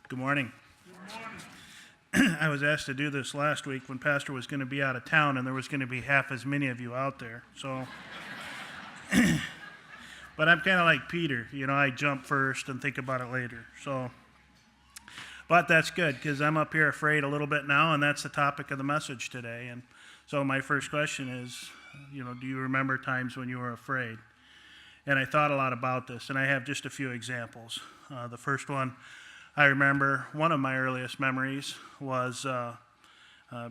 Good morning. I was asked to do this last week when Pastor was going to be out of town, and there was going to be half as many of you out there. So, but I'm kind of like Peter. I jump first and think about it later. But that's good because I'm up here afraid a little bit now, and that's the topic of the message today. And so my first question is, do you remember times when you were afraid? And I thought a lot about this, and I have just a few examples. The first one, I remember one of my earliest memories was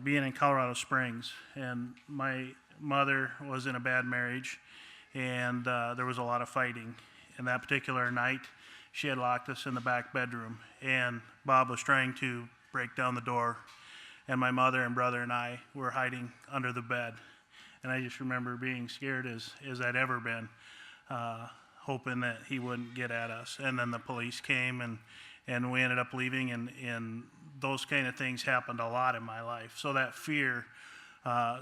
being in Colorado Springs, and my mother was in a bad marriage, and there was a lot of fighting. And that particular night, she had locked us in the back bedroom, and Bob was trying to break down the door, and my mother and brother and I were hiding under the bed. And I just remember being scared as I'd ever been, hoping that he wouldn't get at us. And then the police came, and we ended up leaving, and those kind of things happened a lot in my life. So that fear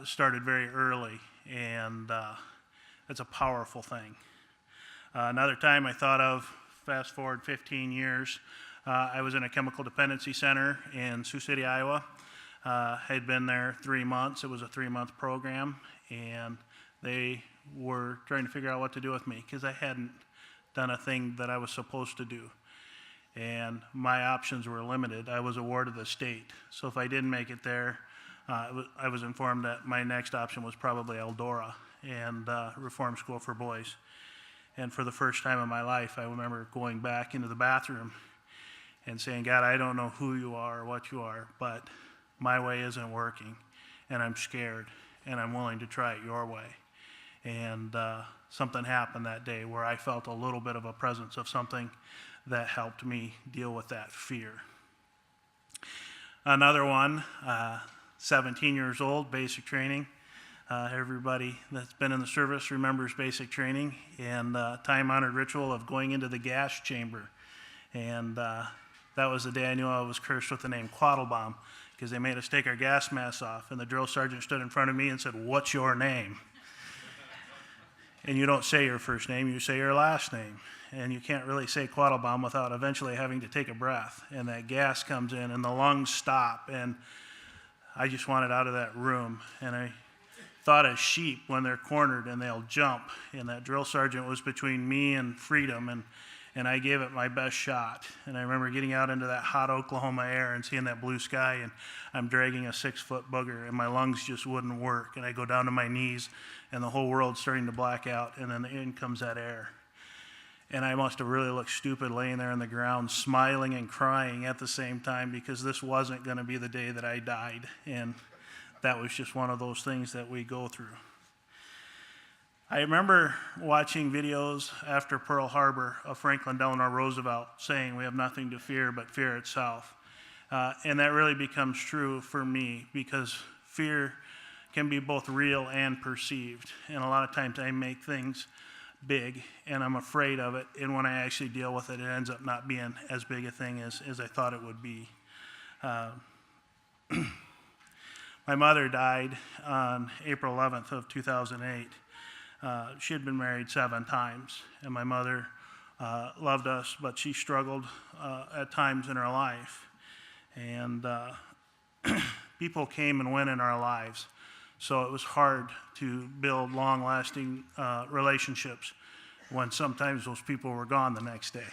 started very early, and that's a powerful thing. Another time I thought of, fast forward 15 years, I was in a chemical dependency center in Sioux City, Iowa. I'd been there 3 months. It was a 3-month program, and they were trying to figure out what to do with me because I hadn't done a thing that I was supposed to do. And my options were limited. I was a ward of the state. So if I didn't make it there, I was informed that my next option was probably Eldora and Reform School for Boys. And for the first time in my life, I remember going back into the bathroom and saying, God, I don't know who you are or what you are, but my way isn't working, and I'm scared, and I'm willing to try it your way. And something happened that day where I felt a little bit of a presence of something that helped me deal with that fear. Another one, 17 years old, basic training. Everybody that's been in the service remembers basic training and time-honored ritual of going into the gas chamber. And that was the day I knew I was cursed with the name Quattlebaum because they made us take our gas masks off, and the drill sergeant stood in front of me and said, "What's your name?" And you don't say your first name, you say your last name. And you can't really say Quattlebaum without eventually having to take a breath. And that gas comes in and the lungs stop. And I just wanted out of that room. And I thought of sheep when they're cornered and they'll jump. And that drill sergeant was between me and freedom. And I gave it my best shot. And I remember getting out into that hot Oklahoma air and seeing that blue sky. And I'm dragging a 6-foot booger. And my lungs just wouldn't work. And I go down to my knees. And the whole world's starting to black out. And then in comes that air. And I must have really looked stupid laying there on the ground, smiling and crying at the same time because this wasn't going to be the day that I died. And that was just one of those things that we go through. I remember watching videos after Pearl Harbor of Franklin Delano Roosevelt saying we have nothing to fear but fear itself. And that really becomes true for me because fear can be both real and perceived. And a lot of times I make things big and I'm afraid of it, and when I actually deal with it, it ends up not being as big a thing as I thought it would be. My mother died on April 11th of 2008. She had been married 7 times, and my mother loved us, but she struggled at times in her life. And people came and went in our lives. So it was hard to build long-lasting relationships when sometimes those people were gone the next day.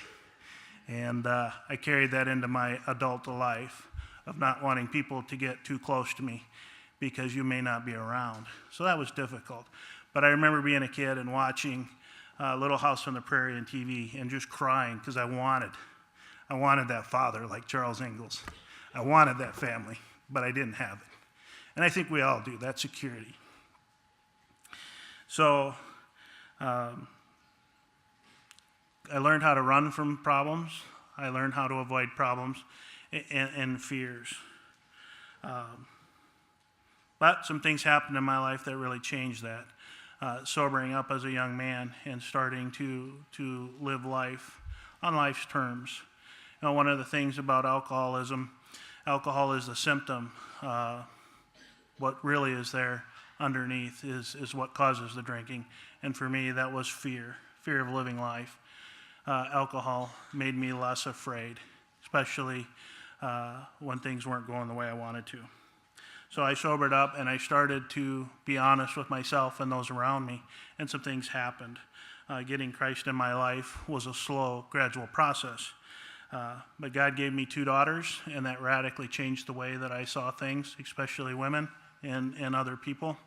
And I carried that into my adult life of not wanting people to get too close to me because you may not be around. So that was difficult. But I remember being a kid and watching Little House on the Prairie on TV and just crying because I wanted that father like Charles Ingalls. I wanted that family, but I didn't have it. And I think we all do, that security. So I learned how to run from problems. I learned how to avoid problems and fears. But some things happened in my life that really changed that. Sobering up as a young man and starting to live life on life's terms. One of the things about alcoholism, alcohol is a symptom. What really is there underneath is what causes the drinking. And for me, that was fear of living life. Alcohol made me less afraid, especially when things weren't going the way I wanted to. So I sobered up and I started to be honest with myself and those around me, and some things happened. Getting Christ in my life was a slow, gradual process. But God gave me 2 daughters, and that radically changed the way that I saw things, especially women and other people.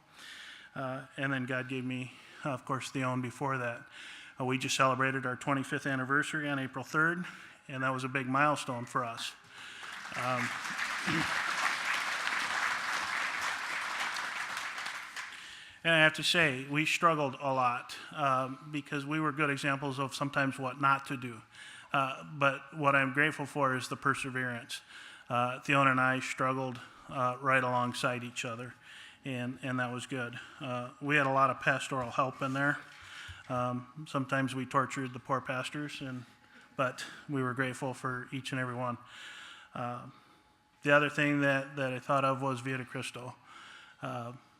And then God gave me, of course, Theon before that. We just celebrated our 25th anniversary on April 3rd, and that was a big milestone for us. And I have to say, we struggled a lot because we were good examples of sometimes what not to do. But what I'm grateful for is the perseverance. Theon and I struggled right alongside each other, and that was good. We had a lot of pastoral help in there. Sometimes we tortured the poor pastors, but we were grateful for each and every one. The other thing that I thought of was Via de Cristo.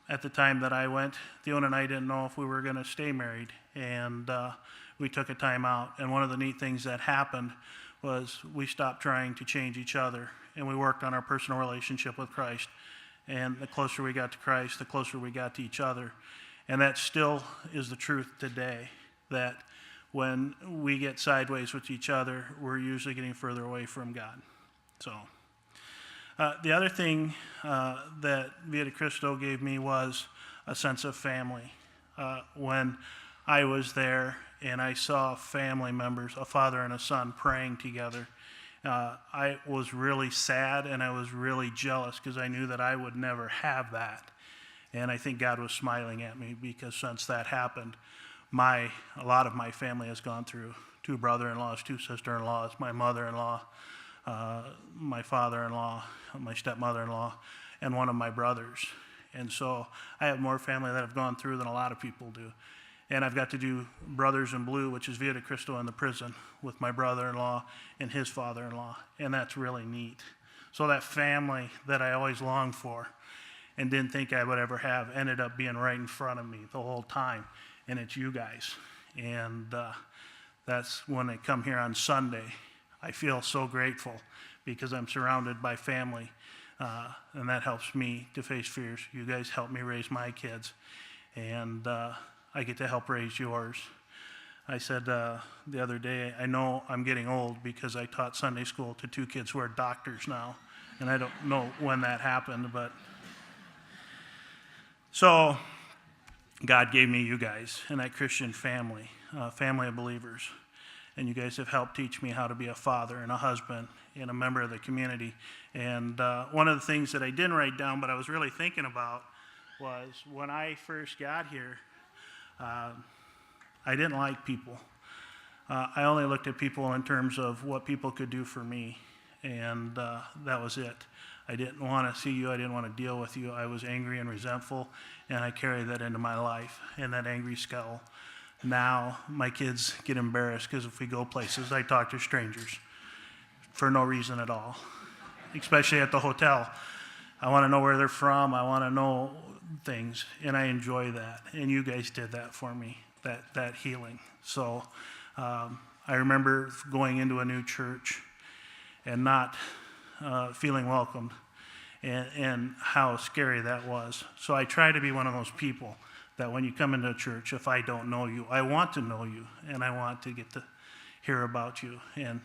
At the time that I went, Theon and I didn't know if we were going to stay married, and we took a time out. And one of the neat things that happened was we stopped trying to change each other, and we worked on our personal relationship with Christ. And the closer we got to Christ, the closer we got to each other. And that still is the truth today, that when we get sideways with each other, we're usually getting further away from God. So the other thing that Via de Cristo gave me was a sense of family. When I was there and I saw family members, a father and a son, praying together, I was really sad and I was really jealous because I knew that I would never have that. And I think God was smiling at me because since that happened, a lot of my family has gone through 2 brother-in-laws, 2 sister-in-laws, my mother-in-law, my father-in-law, my stepmother-in-law, and one of my brothers. And so I have more family that have gone through than a lot of people do. And I've got to do Brothers in Blue, which is Via de Cristo in the prison, with my brother-in-law and his father-in-law. And that's really neat. So that family that I always longed for and didn't think I would ever have ended up being right in front of me the whole time. And it's you guys. And that's when I come here on Sunday. I feel so grateful because I'm surrounded by family. And that helps me to face fears. You guys help me raise my kids. And I get to help raise yours. I said the other day, I know I'm getting old because I taught Sunday school to 2 kids who are doctors now. And I don't know when that happened, but... So God gave me you guys and that Christian family, family of believers. And you guys have helped teach me how to be a father and a husband and a member of the community. And one of the things that I didn't write down, but I was really thinking about, was when I first got here, I didn't like people. I only looked at people in terms of what people could do for me, and that was it. I didn't want to see you. I didn't want to deal with you. I was angry and resentful, and I carried that into my life, and that angry scowl. Now my kids get embarrassed because if we go places, I talk to strangers for no reason at all, especially at the hotel. I want to know where they're from. I want to know things, and I enjoy that. And you guys did that for me, that healing. So I remember going into a new church and not feeling welcomed, and how scary that was. So I try to be one of those people that when you come into a church, if I don't know you, I want to know you, and I want to get to hear about you. And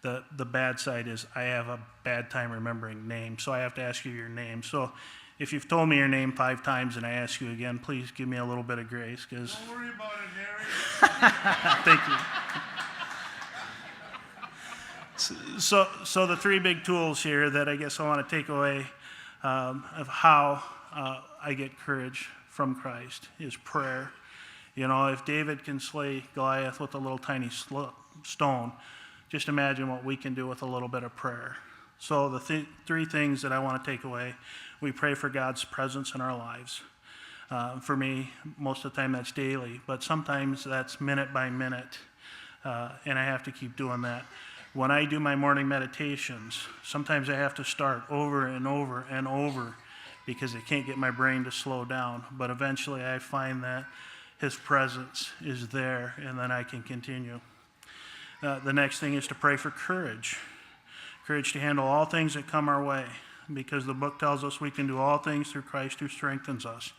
the bad side is I have a bad time remembering names, so I have to ask you your name. So if you've told me your name 5 times and I ask you again, please give me a little bit of grace. Cause don't worry about it, Harry. Thank you. So the 3 big tools here that I guess I want to take away of how I get courage from Christ is prayer. You know, if David can slay Goliath with a little tiny stone, just imagine what we can do with a little bit of prayer. So the 3 things that I want to take away: we pray for God's presence in our lives. For me, most of the time that's daily, but sometimes that's minute by minute, and I have to keep doing that. When I do my morning meditations, sometimes I have to start over and over and over because I can't get my brain to slow down. But eventually I find that His presence is there, and then I can continue. The next thing is to pray for courage. courage to handle all things that come our way, because the book tells us we can do all things through Christ who strengthens us.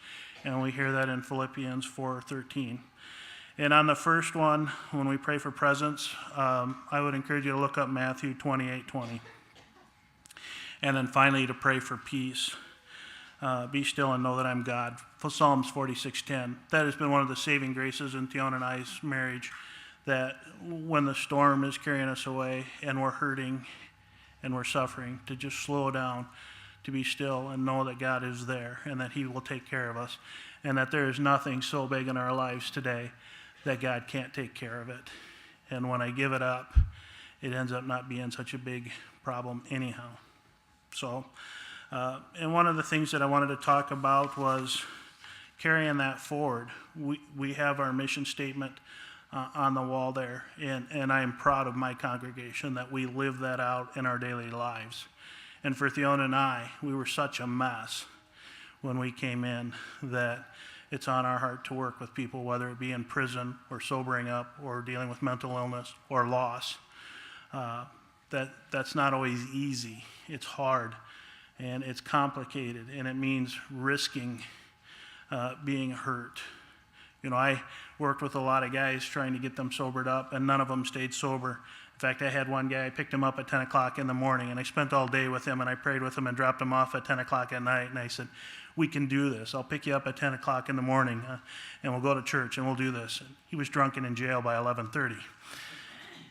And we hear that in Philippians 4:13. And on the first one, when we pray for presence, I would encourage you to look up Matthew 28:20. And then finally to pray for peace. Be still and know that I'm God. Psalms 46:10. That has been one of the saving graces in Theon and I's marriage, that when the storm is carrying us away and we're hurting and we're suffering, to just slow down, to be still and know that God is there and that he will take care of us, and that there is nothing so big in our lives today that God can't take care of it. And when I give it up, it ends up not being such a big problem anyhow. So, and one of the things that I wanted to talk about was carrying that forward. We have our mission statement on the wall there, and I am proud of my congregation that we live that out in our daily lives. And for Theon and I, we were such a mess when we came in that it's on our heart to work with people, whether it be in prison or sobering up or dealing with mental illness or loss. That's not always easy. It's hard and it's complicated, and it means risking being hurt. You know, I worked with a lot of guys trying to get them sobered up, and none of them stayed sober. In fact, I had one guy, I picked him up at 10 o'clock in the morning, and I spent all day with him, and I prayed with him and dropped him off at 10 o'clock at night, and I said, we can do this. I'll pick you up at 10 o'clock in the morning, and we'll go to church, and we'll do this. And he was drunk and in jail by 11:30.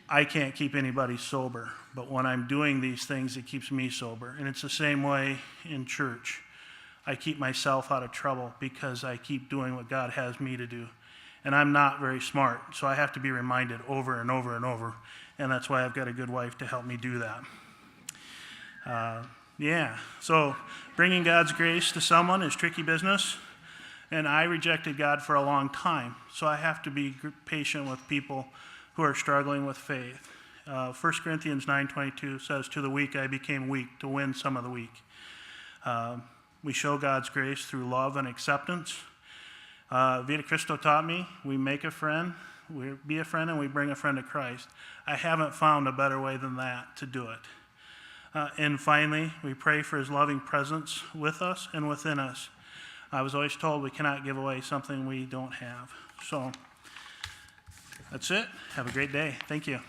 I can't keep anybody sober, but when I'm doing these things, it keeps me sober. And it's the same way in church. I keep myself out of trouble because I keep doing what God has me to do. And I'm not very smart, so I have to be reminded over and over and over. And that's why I've got a good wife to help me do that. So bringing God's grace to someone is tricky business. And I rejected God for a long time, so I have to be patient with people who are struggling with faith. 1 Corinthians 9:22 says, to the weak I became weak to win some of the weak. We show God's grace through love and acceptance. Vita Cristo taught me, we make a friend, we be a friend, and we bring a friend to Christ. I haven't found a better way than that to do it. And finally, we pray for his loving presence with us and within us. I was always told we cannot give away something we don't have. So that's it. Have a great day. Thank you.